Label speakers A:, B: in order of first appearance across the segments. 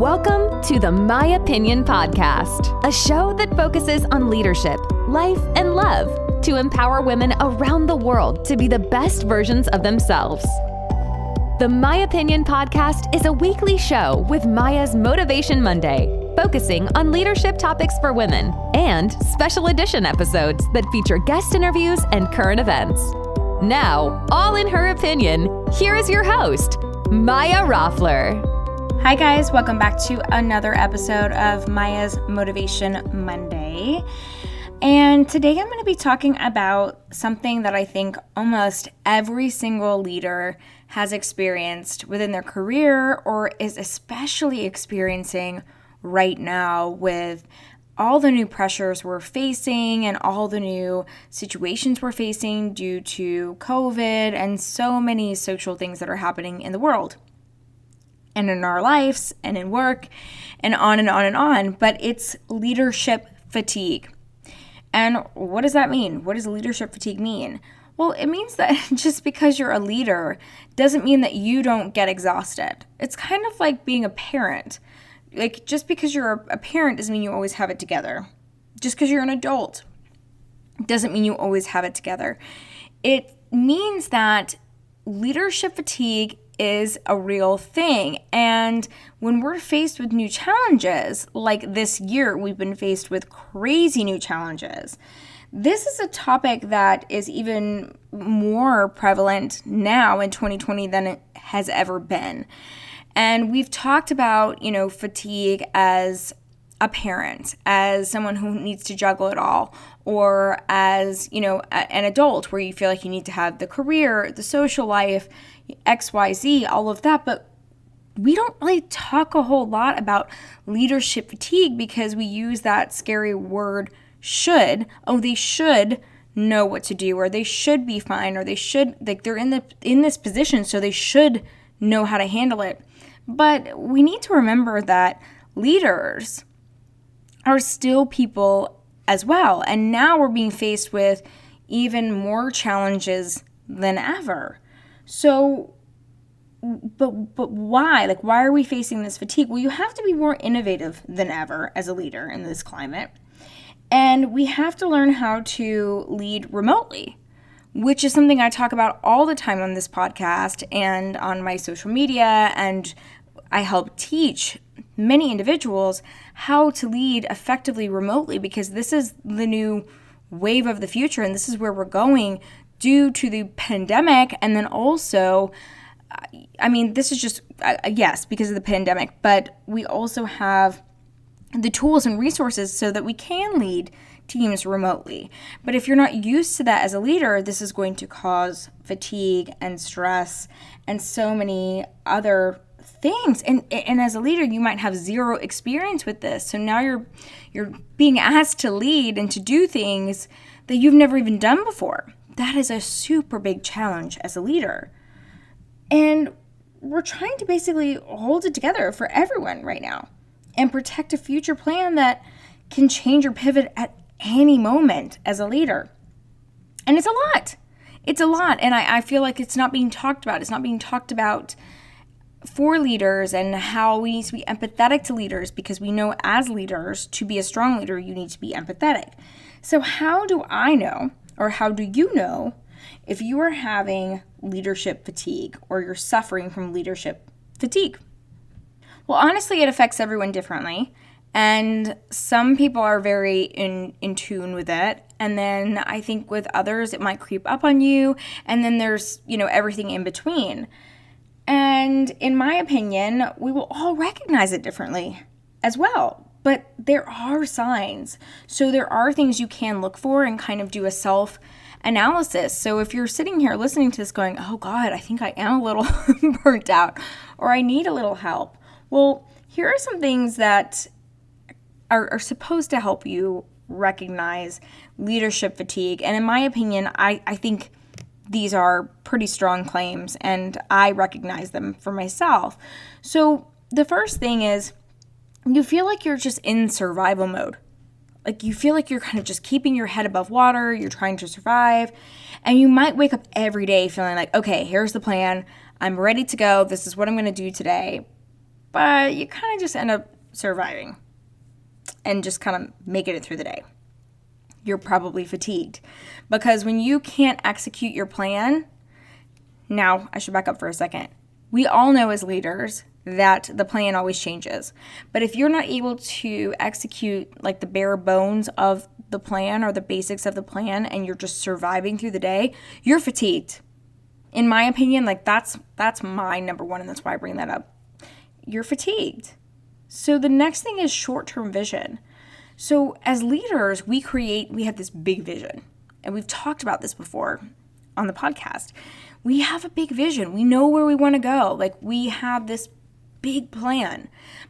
A: Welcome to the My Opinion Podcast, a show that focuses on leadership, life, and love to empower women around the world to be the best versions of themselves. The My Opinion Podcast is a weekly show with Maya's Motivation Monday, focusing on leadership topics for women, and special edition episodes that feature guest interviews and current events. Now, all in her opinion, here is your host, Maya Roffler.
B: Hi guys, welcome back to another episode of Maya's Motivation Monday. And today I'm going to be talking about something that I think almost every single leader has experienced within their career or is especially experiencing right now with all the new pressures we're facing and all the new situations we're facing due to COVID and so many social things that are happening in the world and in our lives and in work and on and on and on. But it's leadership fatigue. And what does that mean? What does leadership fatigue mean? Well, it means that just because you're a leader doesn't mean that you don't get exhausted. It's kind of like being a parent. Like, just because you're a parent doesn't mean you always have it together. Just because you're an adult doesn't mean you always have it together. It means that leadership fatigue is a real thing. And when we're faced with new challenges, like this year, we've been faced with crazy new challenges. This is a topic that is even more prevalent now in 2020 than it has ever been. And we've talked about, fatigue as a parent, as someone who needs to juggle it all, or as, an adult where you feel like you need to have the career, the social life, XYZ, all of that. But we don't really talk a whole lot about leadership fatigue because we use that scary word should. Oh, they should know what to do, or they should be fine, or they should, like, they're in this position, so they should know how to handle it. But we need to remember that leaders are still people as well. And now we're being faced with even more challenges than ever. So, but why? Like, why are we facing this fatigue? Well, you have to be more innovative than ever as a leader in this climate. And we have to learn how to lead remotely, which is something I talk about all the time on this podcast and on my social media. And I help teach many individuals how to lead effectively remotely, because this is the new wave of the future, and this is where we're going due to the pandemic. And then also, this is just, yes, because of the pandemic, but we also have the tools and resources so that we can lead teams remotely. But if you're not used to that as a leader, this is going to cause fatigue and stress and so many other things. And as a leader, you might have zero experience with this. So now you're being asked to lead and to do things that you've never even done before. That is a super big challenge as a leader. And we're trying to basically hold it together for everyone right now and protect a future plan that can change or pivot at any moment as a leader. And it's a lot. It's a lot. And I feel like it's not being talked about. It's not being talked about for leaders and how we need to be empathetic to leaders, because we know as leaders, to be a strong leader, you need to be empathetic. So how do I know, or how do you know, if you are having leadership fatigue or you're suffering from leadership fatigue? Well, honestly, it affects everyone differently. And some people are very in tune with it. And then I think with others, it might creep up on you. And then there's, everything in between. And in my opinion, we will all recognize it differently as well. But there are signs. So there are things you can look for and kind of do a self-analysis. So if you're sitting here listening to this going, oh God, I think I am a little burnt out, or I need a little help. Well, here are some things that are supposed to help you recognize leadership fatigue. And in my opinion, I think these are pretty strong claims, and I recognize them for myself. So the first thing is, you feel like you're just in survival mode. Like, you feel like you're kind of just keeping your head above water, you're trying to survive, and you might wake up every day feeling like, okay, here's the plan, I'm ready to go, this is what I'm going to do today. but you kind of just end up surviving and just kind of making it through the day. You're probably fatigued because when you can't execute your plan, now I should back up for a second. We all know as leaders that the plan always changes. But if you're not able to execute like the bare bones of the plan or the basics of the plan and you're just surviving through the day, you're fatigued. In my opinion, like that's my number one, and that's why I bring that up. You're fatigued. So the next thing is short-term vision. So as leaders, we have this big vision. And we've talked about this before on the podcast. We have a big vision. We know where we want to go. Like we have this big plan.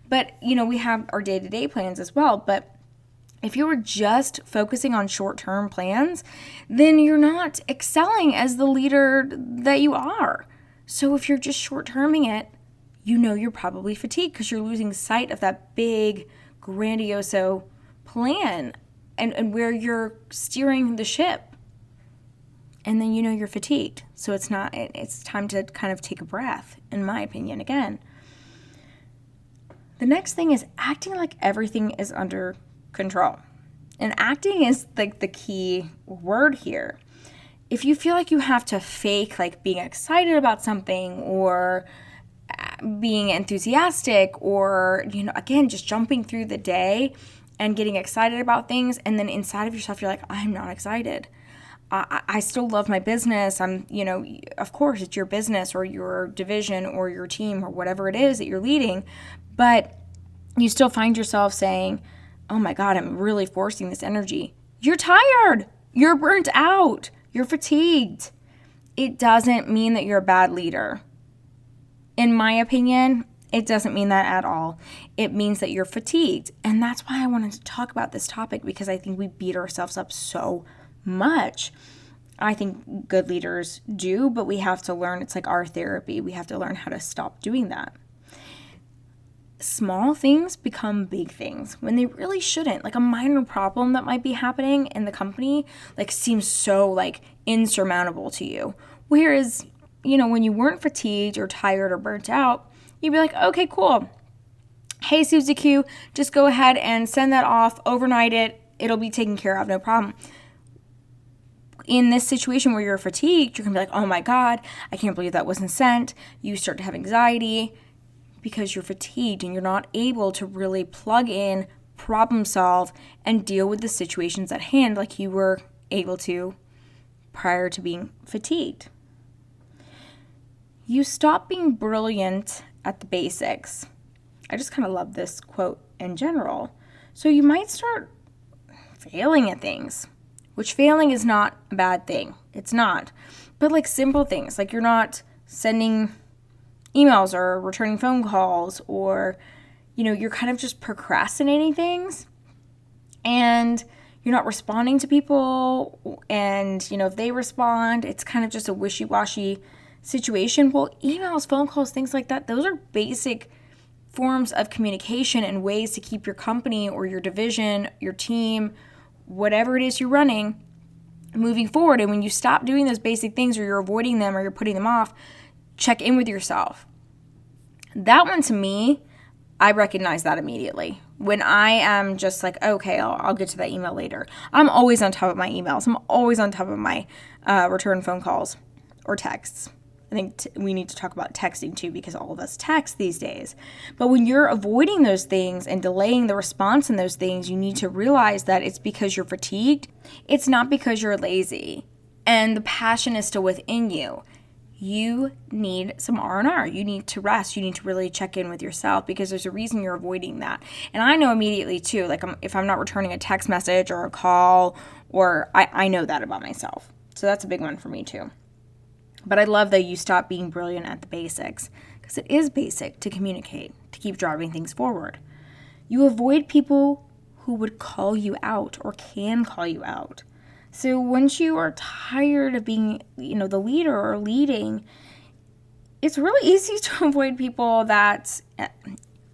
B: But, we have our day-to-day plans as well. But if you were just focusing on short-term plans, then you're not excelling as the leader that you are. So if you're just short-terming it, you're probably fatigued because you're losing sight of that big, grandiose plan and where you're steering the ship. And then you're fatigued. So it's time to kind of take a breath, in my opinion, again. The next thing is acting like everything is under control. And acting is like the key word here. If you feel like you have to fake like being excited about something or being enthusiastic or, again, just jumping through the day and getting excited about things, and then inside of yourself, you're like, I'm not excited. I still love my business. Of course, it's your business or your division or your team or whatever it is that you're leading, but you still find yourself saying, oh my God, I'm really forcing this energy. You're tired. You're burnt out. You're fatigued. It doesn't mean that you're a bad leader. In my opinion, it doesn't mean that at all. It means that you're fatigued. And that's why I wanted to talk about this topic, because I think we beat ourselves up so much. I think good leaders do, but we have to learn. It's like our therapy. We have to learn how to stop doing that. Small things become big things when they really shouldn't. Like a minor problem that might be happening in the company seems so insurmountable to you. Whereas, when you weren't fatigued or tired or burnt out, you'd be like, okay, cool. Hey, Susie Q, just go ahead and send that off, overnight it. It'll be taken care of, no problem. In this situation where you're fatigued, you're going to be like, oh my God, I can't believe that wasn't sent. You start to have anxiety because you're fatigued and you're not able to really plug in, problem solve, and deal with the situations at hand like you were able to prior to being fatigued. You stop being brilliant at the basics. I just kind of love this quote in general. So you might start failing at things, which failing is not a bad thing. It's not. But simple things, you're not sending emails or returning phone calls, or, you're kind of just procrastinating things and you're not responding to people. And, if they respond, it's kind of just a wishy-washy situation. Well, emails, phone calls, things like that, those are basic forms of communication and ways to keep your company or your division, your team, whatever it is you're running, moving forward. And when you stop doing those basic things, or you're avoiding them, or you're putting them off, check in with yourself. That one, to me, I recognize that immediately. When I am just okay, I'll get to that email later. I'm always on top of my emails. I'm always on top of my return phone calls or texts. I think we need to talk about texting too, because all of us text these days. But when you're avoiding those things and delaying the response in those things, you need to realize that it's because you're fatigued. It's not because you're lazy. And the passion is still within you. You need some R&R. You need to rest. You need to really check in with yourself, because there's a reason you're avoiding that. And I know immediately too, if I'm not returning a text message or a call, or I know that about myself. So that's a big one for me too. But I love that you stop being brilliant at the basics, because it is basic to communicate, to keep driving things forward. You avoid people who would call you out or can call you out. So once you are tired of being, the leader or leading, it's really easy to avoid people that,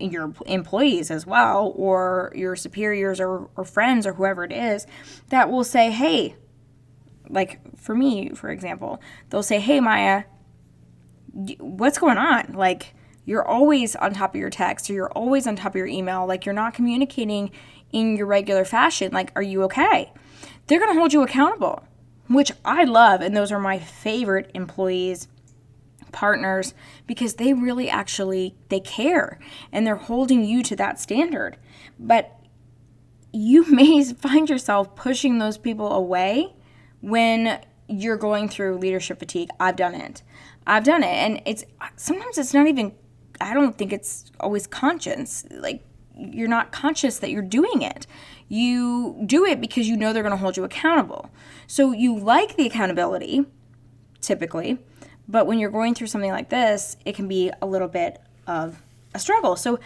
B: your employees as well, or your superiors or friends or whoever it is, that will say, hey, for me, for example, they'll say, hey, Maya, what's going on? you're always on top of your text or you're always on top of your email, like you're not communicating in your regular fashion, like, are you okay? They're going to hold you accountable, which I love. And those are my favorite employees, partners, because they really they care and they're holding you to that standard. But you may find yourself pushing those people away when you're going through leadership fatigue. I've done it. And sometimes it's not even, I don't think it's always conscious. Like, you're not conscious that you're doing it. You do it because you know they're going to hold you accountable. So you like the accountability, typically, but when you're going through something like this, it can be a little bit of a struggle. So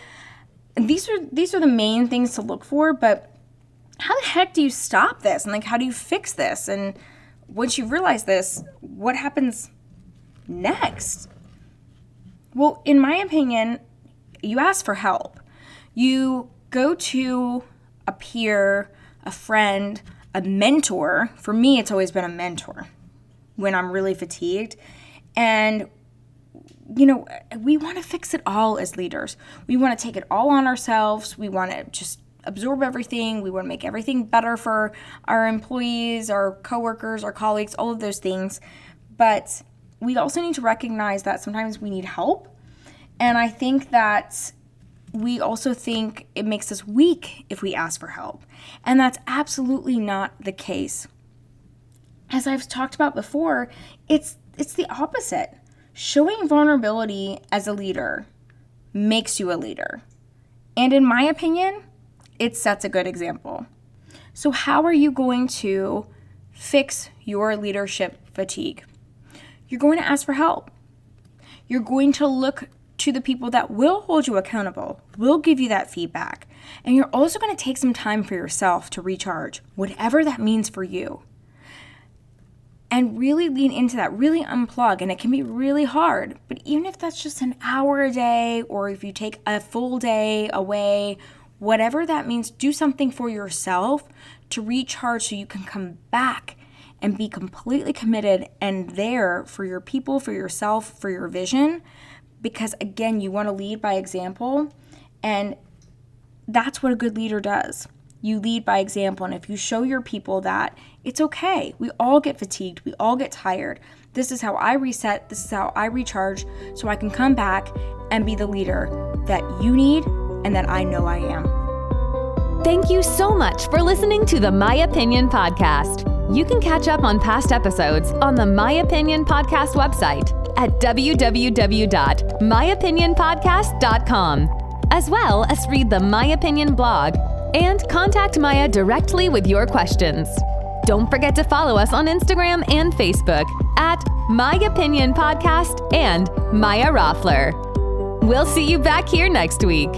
B: these are the main things to look for, but how the heck do you stop this? And like, how do you fix this? And once you realize this, what happens next? Well, in my opinion, you ask for help. You go to a peer, a friend, a mentor. For me, it's always been a mentor when I'm really fatigued. And, we want to fix it all as leaders. We want to take it all on ourselves. We want to just absorb everything. We want to make everything better for our employees, our coworkers, our colleagues, all of those things. But we also need to recognize that sometimes we need help. And I think that we also think it makes us weak if we ask for help. And that's absolutely not the case. As I've talked about before, it's the opposite. Showing vulnerability as a leader makes you a leader. And in my opinion, it sets a good example. So how are you going to fix your leadership fatigue? You're going to ask for help. You're going to look to the people that will hold you accountable, will give you that feedback. And you're also going to take some time for yourself to recharge, whatever that means for you. And really lean into that, really unplug. And it can be really hard, but even if that's just an hour a day, or if you take a full day away, whatever that means, do something for yourself to recharge so you can come back and be completely committed and there for your people, for yourself, for your vision. Because again, you want to lead by example, and that's what a good leader does. You lead by example, and if you show your people that it's okay, we all get fatigued, we all get tired. This is how I reset, this is how I recharge, so I can come back and be the leader that you need and that I know I am.
A: Thank you so much for listening to the My Opinion Podcast. You can catch up on past episodes on the My Opinion Podcast website at www.myopinionpodcast.com, as well as read the My Opinion blog and contact Maya directly with your questions. Don't forget to follow us on Instagram and Facebook at My Opinion Podcast and Maya Roffler. We'll see you back here next week.